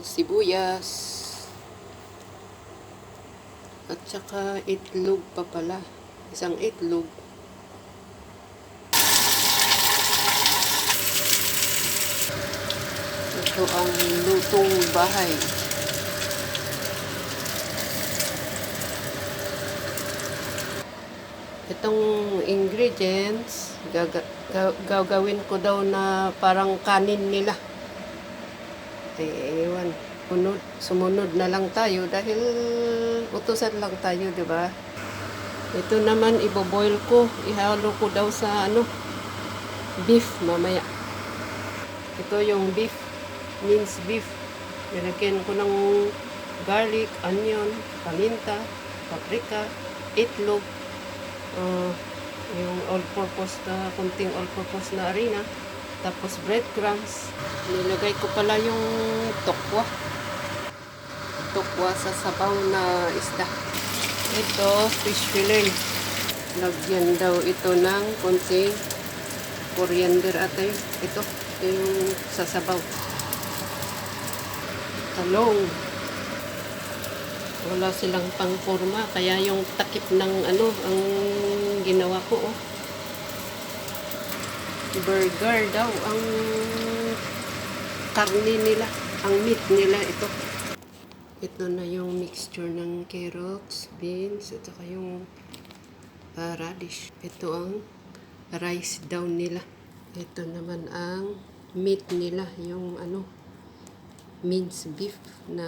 sibuyas, at saka itlog pa pala. Isang itlog. Ito ang lutong bahay. Itong ingredients, gagawin ko daw na parang kanin nila. Ewan. Sumunod na lang tayo dahil utusan lang tayo, di ba? Ito naman iboboil ko. Ihalo ko daw sa beef mamaya. Ito yung beef, minced beef. Nilagyan ko ng garlic, onion, paminta, paprika, itlog, yung all-purpose na, kunting all-purpose na harina, tapos breadcrumbs. Nilagay ko pala yung tokwa sa sabaw na isda. Ito, fish fillet. Lagyan daw ito ng konting coriander ate. Ito yung sasabaw. Talong. Wala silang pangporma, kaya yung takip ng ang ginawa ko. Burger daw ang karne nila, ang meat nila ito. Ito na yung mixture ng carrots, beans, at saka yung radish. Ito ang rice daw nila. Ito naman ang meat nila, yung minced beef na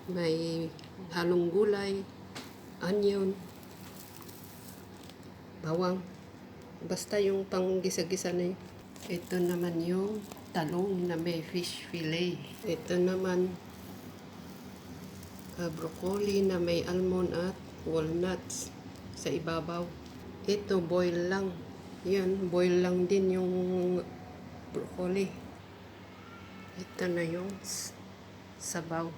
may halong gulay, onion, bawang. Basta yung pang-gisa-gisa na yun. Ito naman yung talong na may fish fillet. Ito naman broccoli na may almond at walnuts sa ibabaw. Ito boil lang. Yan, boil lang din yung broccoli. Ito na yung sabaw.